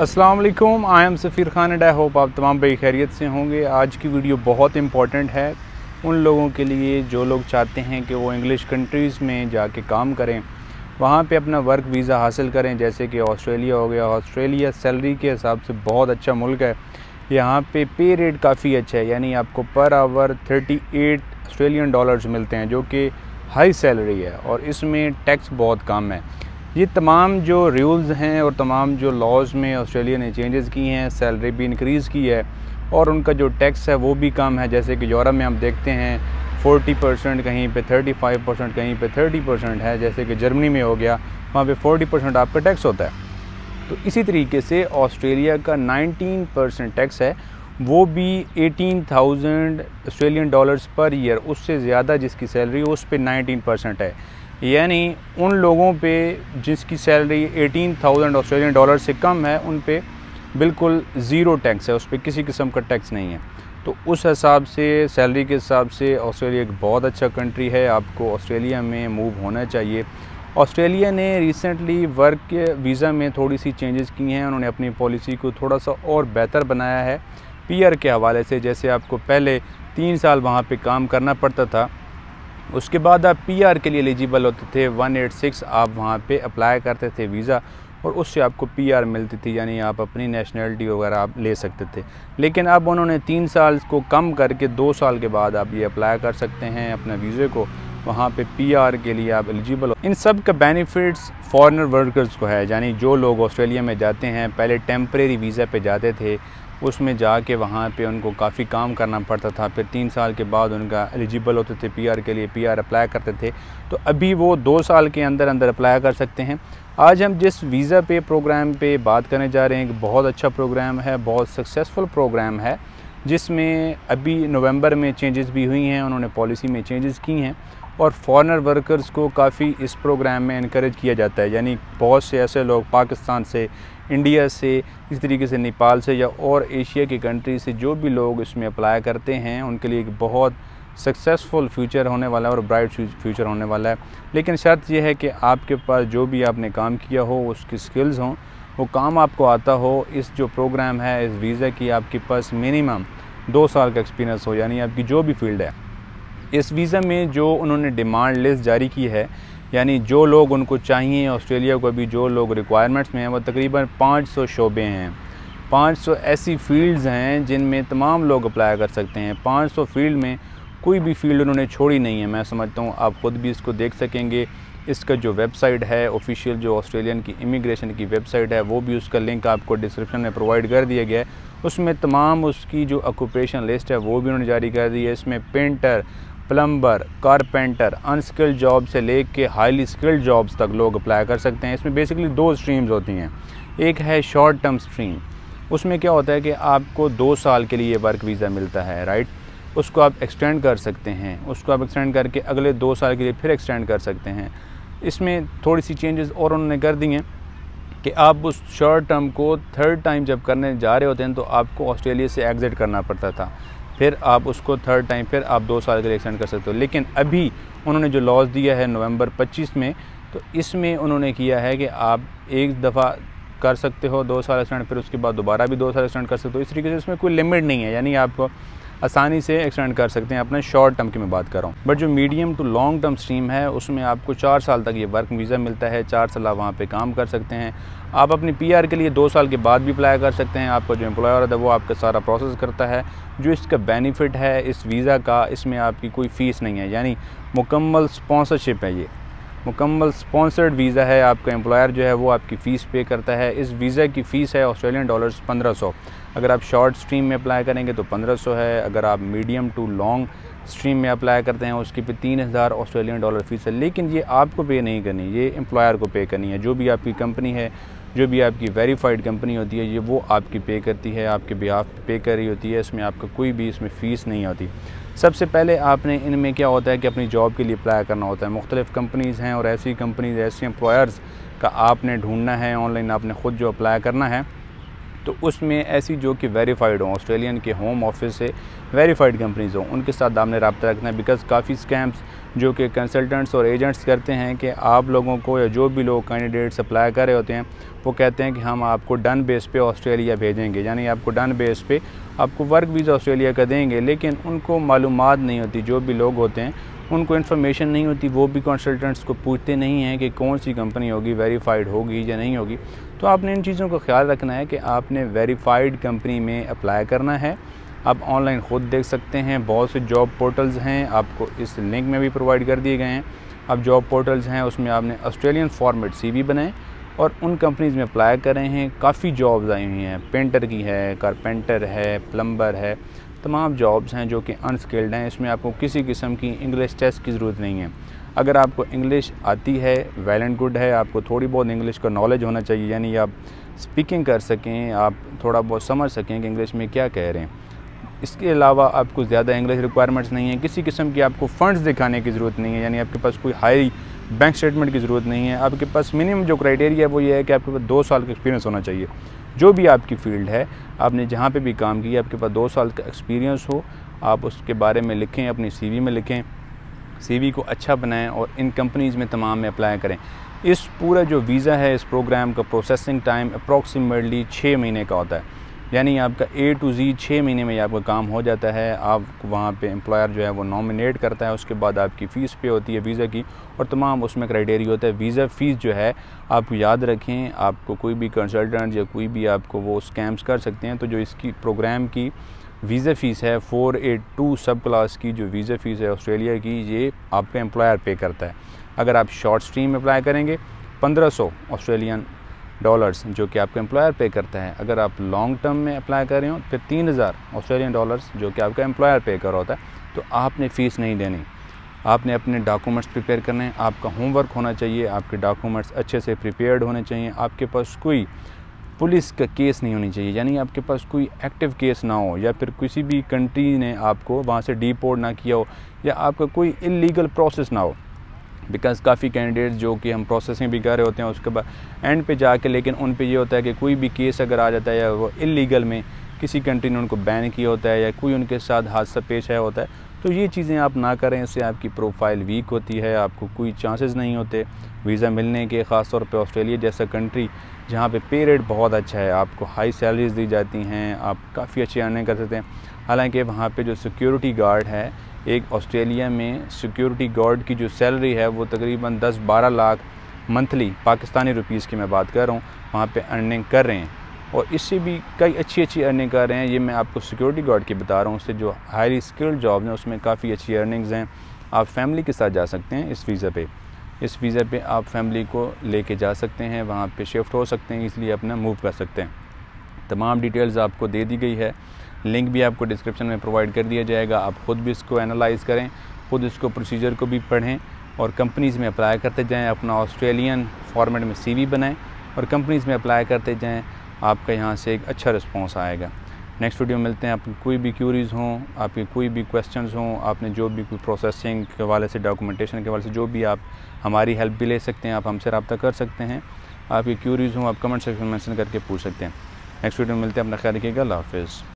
अस्सलाम वालेकुम, I am Safeer Khan and I hope आप तमाम भाई खैरियत से होंगे। आज की वीडियो बहुत इंपॉर्टेंट है उन लोगों के लिए जो लोग चाहते हैं कि वो इंग्लिश कंट्रीज़ में जाके काम करें, वहाँ पे अपना वर्क वीज़ा हासिल करें। जैसे कि ऑस्ट्रेलिया हो गया। ऑस्ट्रेलिया सैलरी के हिसाब से बहुत अच्छा मुल्क है। यहाँ पे पे रेट काफ़ी अच्छा है, यानी आपको पर आवर 38 ऑस्ट्रेलियन डॉलर्स मिलते हैं, जो कि हाई सैलरी है और इसमें टैक्स बहुत कम है। ये तमाम जो रूल्स हैं और तमाम जो लॉज़ में ऑस्ट्रेलिया ने चेंजेस की हैं, सैलरी भी इंक्रीज़ की है और उनका जो टैक्स है वो भी कम है। जैसे कि यूरोप में हम देखते हैं 40%, कहीं पे 35%, कहीं पे 30% है। जैसे कि जर्मनी में हो गया, वहाँ पे 40% आपका टैक्स होता है। तो इसी तरीके से ऑस्ट्रेलिया का 19% टैक्स है, वो भी 18,000 ऑस्ट्रेलियन डॉलर्स पर ईयर। उससे ज़्यादा जिसकी सैलरी उस पर 19% है। यानी उन लोगों पे जिसकी सैलरी 18,000 ऑस्ट्रेलियन डॉलर से कम है, उन पे बिल्कुल ज़ीरो टैक्स है, उस पर किसी किस्म का टैक्स नहीं है। तो उस हिसाब से, सैलरी के हिसाब से ऑस्ट्रेलिया एक बहुत अच्छा कंट्री है। आपको ऑस्ट्रेलिया में मूव होना चाहिए। ऑस्ट्रेलिया ने रिसेंटली वर्क वीज़ा में थोड़ी सी चेंजेस की हैं। उन्होंने अपनी पॉलिसी को थोड़ा सा और बेहतर बनाया है पीआर के हवाले से। जैसे आपको पहले 3 साल वहाँ पे काम करना पड़ता था, उसके बाद आप पीआर के लिए एलिजिबल होते थे। 186 आप वहाँ पे अप्लाई करते थे वीज़ा और उससे आपको पीआर मिलती थी, यानी आप अपनी नेशनलिटी वगैरह आप ले सकते थे। लेकिन अब उन्होंने 3 साल को कम करके 2 साल के बाद आप ये अप्लाई कर सकते हैं अपने वीज़े को, वहाँ पे पीआर के लिए आप एलिजिबल हो। इन सब का बेनिफिट्स फॉरेनर वर्कर्स को है, यानी जो लोग ऑस्ट्रेलिया में जाते हैं, पहले टेम्परेरी वीज़ा पे जाते थे, उसमें जाके वहाँ पे उनको काफ़ी काम करना पड़ता था। फिर 3 साल के बाद उनका एलिजिबल होते थे पीआर के लिए, पीआर अप्लाई करते थे। तो अभी वो 2 साल के अंदर अंदर अप्लाई कर सकते हैं। आज हम जिस वीज़ा पे प्रोग्राम पे बात करने जा रहे हैं, एक बहुत अच्छा प्रोग्राम है, बहुत सक्सेसफुल प्रोग्राम है, जिसमें अभी नवंबर में चेंजेस भी हुई हैं। उन्होंने पॉलिसी में चेंजेस की हैं और फॉरेनर वर्कर्स को काफ़ी इस प्रोग्राम में इनकरेज किया जाता है। यानी बहुत से ऐसे लोग पाकिस्तान से, इंडिया से, इस तरीके से नेपाल से या और एशिया की कंट्री से जो भी लोग इसमें अप्लाई करते हैं, उनके लिए एक बहुत सक्सेसफुल फ्यूचर होने वाला है और ब्राइट फ्यूचर होने वाला है। लेकिन शर्त यह है कि आपके पास जो भी आपने काम किया हो, उसकी स्किल्स हों, वो काम आपको आता हो। इस जो प्रोग्राम है, इस वीज़ा की आपके पास मिनिमम 2 साल का एक्सपीरियंस हो, यानी आपकी जो भी फील्ड है। इस वीज़ा में जो उन्होंने डिमांड लिस्ट जारी की है, यानी जो लोग उनको चाहिए ऑस्ट्रेलिया को, अभी जो लोग रिक्वायरमेंट्स में हैं, वो तकरीबन 500 शोबे हैं। 500 ऐसी फील्ड्स हैं जिनमें तमाम लोग अप्लाई कर सकते हैं। 500 फील्ड में कोई भी फील्ड उन्होंने छोड़ी नहीं है। मैं समझता हूँ आप ख़ुद भी इसको देख सकेंगे। इसका जो वेबसाइट है ऑफिशियल, जो ऑस्ट्रेलियन की इमिग्रेशन की वेबसाइट है, वो भी उसका लिंक आपको डिस्क्रिप्शन में प्रोवाइड कर दिया गया है। उसमें तमाम उसकी जो ऑक्यूपेशन लिस्ट है वो भी उन्होंने जारी कर दी है। इसमें painter, plumber, carpenter, unskilled job से लेके हाईली स्किल्ड जॉब्स तक लोग अप्लाई कर सकते हैं। इसमें बेसिकली 2 स्ट्रीम्स होती हैं। एक है शॉर्ट टर्म स्ट्रीम, उसमें क्या होता है कि आपको 2 साल के लिए वर्क वीज़ा मिलता है, राइट। उसको आप एक्सटेंड कर सकते हैं, उसको आप एक्सटेंड करके अगले 2 साल के लिए फिर एक्सटेंड कर सकते हैं। इसमें थोड़ी सी चेंजेस और उन्होंने कर दी हैं कि आप उस शॉर्ट टर्म को 3rd टाइम जब करने जा रहे होते हैं तो आपको ऑस्ट्रेलिया से एग्ज़िट करना पड़ता था, फिर आप उसको 3rd टाइम फिर आप 2 साल के लिए एक्सटेंड कर सकते हो। लेकिन अभी उन्होंने जो लॉज दिया है नवंबर 25 में, तो इसमें उन्होंने किया है कि आप एक दफ़ा कर सकते हो 2 साल एक्सटेंड, फिर उसके बाद दोबारा भी 2 साल एक्सटेंड कर सकते हो। इस तरीके से इसमें कोई लिमिट नहीं है, यानी आप आसानी से एक्सटेंड कर सकते हैं। अपना शॉर्ट टर्म की मैं बात कर रहा हूँ। बट जो medium to long term stream है, उसमें आपको 4 साल तक ये वर्क वीज़ा मिलता है। 4 साल आप वहाँ पे काम कर सकते हैं। आप अपनी पीआर के लिए 2 साल के बाद भी अप्लाई कर सकते हैं। आपका जो एम्प्लॉयर है वो आपका सारा प्रोसेस करता है। जो इसका बेनिफिट है इस वीज़ा का, इसमें आपकी कोई फ़ीस नहीं है, यानी मुकम्मल स्पॉन्सरशिप है। ये मुकम्मल स्पॉन्सर्ड वीज़ा है। आपका एम्प्लॉयर जो है वो आपकी फ़ीस पे करता है। इस वीज़ा की फ़ीस है ऑस्ट्रेलियन डॉलर्स 1500। अगर आप शॉर्ट स्ट्रीम में अप्लाई करेंगे तो 1500 है। अगर आप मीडियम टू लॉन्ग स्ट्रीम में अप्लाई करते हैं उसकी पे 3000 ऑस्ट्रेलियन डॉलर फ़ीस है। लेकिन ये आपको पे नहीं करनी, ये एम्प्लॉयर को पे करनी है। जो भी आपकी कंपनी है, जो भी आपकी वेरीफाइड कंपनी होती है, ये वो आपकी पे करती है, आपके बिहाफ पे कर रही होती है। इसमें आपका कोई भी इसमें फ़ीस नहीं होती। सबसे पहले आपने इनमें क्या होता है कि अपनी जॉब के लिए अप्लाई करना होता है। मुख्तलिफ़ कंपनीज़ हैं और ऐसी कंपनीज़, ऐसे एम्प्लॉयर्स का आपने ढूंढना है ऑनलाइन, आपने ख़ुद जो अप्लाई करना है। तो उसमें ऐसी जो कि वेरीफाइड हों, ऑस्ट्रेलियन के होम ऑफिस से वेरीफाइड कंपनीज़ हों, उनके साथ आपने रब्ता रखना है। बिकॉज़ काफ़ी स्कैम्स जो कि कंसल्टेंट्स और एजेंट्स करते हैं कि आप लोगों को या जो भी लोग कैंडिडेट्स अप्लाई कर रहे होते हैं वो कहते हैं कि हम आपको डन बेस पे ऑस्ट्रेलिया भेजेंगे, यानी आपको डन बेस पे आपको वर्क वीज़ा ऑस्ट्रेलिया का देंगे, लेकिन उनको मालूमात नहीं होती। जो भी लोग होते हैं उनको इन्फॉर्मेशन नहीं होती, वो भी कंसल्टेंट्स को पूछते नहीं हैं कि कौन सी कंपनी होगी, वेरीफाइड होगी या नहीं होगी। तो आपने इन चीज़ों का ख्याल रखना है कि आपने वेरीफाइड कंपनी में अप्लाई करना है। आप ऑनलाइन ख़ुद देख सकते हैं, बहुत से जॉब पोर्टल्स हैं, आपको इस लिंक में भी प्रोवाइड कर दिए गए हैं। अब जॉब पोर्टल्स हैं, उसमें आपने ऑस्ट्रेलियन फॉर्मेट CV बनाएं और उन कंपनीज़ में अप्लाई कर रहे हैं। काफ़ी जॉब्स आई हुई हैं, पेंटर की है, कारपेंटर है, प्लम्बर है, तमाम जॉब्स हैं जो कि अनस्किल्ड हैं। इसमें आपको किसी किस्म की इंग्लिश टेस्ट की ज़रूरत नहीं है। अगर आपको इंग्लिश आती है वेल एंड गुड है, आपको थोड़ी बहुत इंग्लिश का नॉलेज होना चाहिए, यानी आप स्पीकिंग कर सकें, आप थोड़ा बहुत समझ सकें कि इंग्लिश में क्या कह रहे हैं। इसके अलावा आपको ज़्यादा इंग्लिश रिक्वायरमेंट्स नहीं है, किसी किस्म की आपको फ़ंड्स दिखाने की ज़रूरत नहीं है, यानी आपके पास कोई हाई बैंक स्टेटमेंट की ज़रूरत नहीं है। आपके पास मिनिमम जो क्राइटेरिया है वो ये है कि आपके पास 2 साल का एक्सपीरियंस होना चाहिए। जो भी आपकी फ़ील्ड है, आपने जहाँ पे भी काम किया, आपके पास 2 साल का एक्सपीरियंस हो, आप उसके बारे में लिखें, अपनी CV में लिखें, CV को अच्छा बनाएं और इन कंपनीज़ में तमाम में अप्लाई करें। इस पूरा जो वीज़ा है, इस प्रोग्राम का प्रोसेसिंग टाइम अप्रॉक्सीमेटली 6 महीने का होता है, यानी आपका A to Z 6 महीने में आपका काम हो जाता है। आप वहाँ पे एम्प्लॉयर जो है वो नॉमिनेट करता है, उसके बाद आपकी फ़ीस पे होती है वीज़ा की और तमाम उसमें क्राइटेरिया होता है। वीज़ा फ़ीस जो है आप याद रखें, आपको कोई भी कंसल्टेंट या कोई भी आपको वो स्कैम्स कर सकते हैं। तो जो इसकी प्रोग्राम की वीज़ा फ़ीस है 482 सब क्लास की जो वीज़ा फ़ीस है ऑस्ट्रेलिया की, ये आपका एम्प्लॉयर पे करता है। अगर आप शॉर्ट स्ट्रीम में अप्लाई करेंगे 1500 ऑस्ट्रेलियन डॉलर्स जो कि आपका एम्प्लॉयर पे करता है। अगर आप लॉन्ग टर्म में अप्लाई कर रहे हो फिर 3000 ऑस्ट्रेलियन डॉलर्स जो कि आपका एम्प्लॉयर पे कर होता है। तो आपने फ़ीस नहीं देनी, आपने अपने डॉक्यूमेंट्स प्रिपेयर करने हैं, आपका होमवर्क होना चाहिए, आपके डॉक्यूमेंट्स अच्छे से प्रिपेयर्ड होने चाहिए, आपके पास कोई पुलिस का केस नहीं होनी चाहिए, यानी आपके पास कोई एक्टिव केस ना हो या फिर किसी भी कंट्री ने आपको वहाँ से डिपोर्ट ना किया हो या आपका कोई इलीगल प्रोसेस ना हो। बिकॉज़ काफ़ी कैंडिडेट्स जो कि हम प्रोसेसिंग भी कर रहे होते हैं, उसके बाद एंड पे जाके लेकिन उन पे ये होता है कि कोई भी केस अगर आ जाता है या वो इलीगल में किसी कंट्री ने उनको बैन किया होता है या कोई उनके साथ हादसा पेश आया होता है, तो ये चीज़ें आप ना करें। इससे आपकी प्रोफाइल वीक होती है, आपको कोई चांसेस नहीं होते वीज़ा मिलने के। ख़ास तौर पे ऑस्ट्रेलिया जैसा कंट्री जहाँ पे पे रेट बहुत अच्छा है, आपको हाई सैलरीज दी जाती हैं, आप काफ़ी अच्छी अर्निंग कर सकते हैं। हालांकि वहाँ पे जो सिक्योरिटी गार्ड है, एक ऑस्ट्रेलिया में सिक्योरिटी गार्ड की जो सैलरी है वो तकरीबन 10-12 लाख मंथली पाकिस्तानी रुपीज़ की मैं बात कर रहा हूँ, वहाँ पे अर्निंग कर रहे हैं और इससे भी कई अच्छी अर्निंग कर रहे हैं। ये मैं आपको सिक्योरिटी गार्ड की बता रहा हूँ, उससे जो हाईली स्किल्ड जॉब हैं उसमें काफ़ी अच्छी अर्निंग्स हैं। आप फैमिली के साथ जा सकते हैं इस वीज़ा पे आप फैमिली को लेके जा सकते हैं, वहाँ पे शिफ्ट हो सकते हैं, इसलिए अपना मूव कर सकते हैं। तमाम डिटेल्स आपको दे दी गई है, लिंक भी आपको डिस्क्रिप्शन में प्रोवाइड कर दिया जाएगा। आप ख़ुद भी इसको एनालाइज़ करें, ख़ुद इसको प्रोसीजर को भी पढ़ें और कंपनीज़ में अप्लाई करते जाएं। अपना ऑस्ट्रेलियन फॉर्मेट में CV बनाएं और कंपनीज़ में अप्लाई करते जाएं, आपका यहाँ से एक अच्छा रिस्पॉन्स आएगा। नेक्स्ट वीडियो में मिलते हैं। आपकी कोई भी क्यूरीज़ हों, आपके कोई भी क्वेश्चंस हों, आपने जो भी कोई प्रोसेसिंग के हवाले से, डॉक्यूमेंटेशन के हवाले से जो भी आप हमारी हेल्प भी ले सकते हैं, आप हमसे रब्ता कर सकते हैं। आपकी क्यूरीज़ हों आप कमेंट सेक्शन में मेंशन करके पूछ सकते हैं। नेक्स्ट वीडियो में मिलते हैं, अपना ख्याल रखिएगा। अल्लाह हाफ़िज़।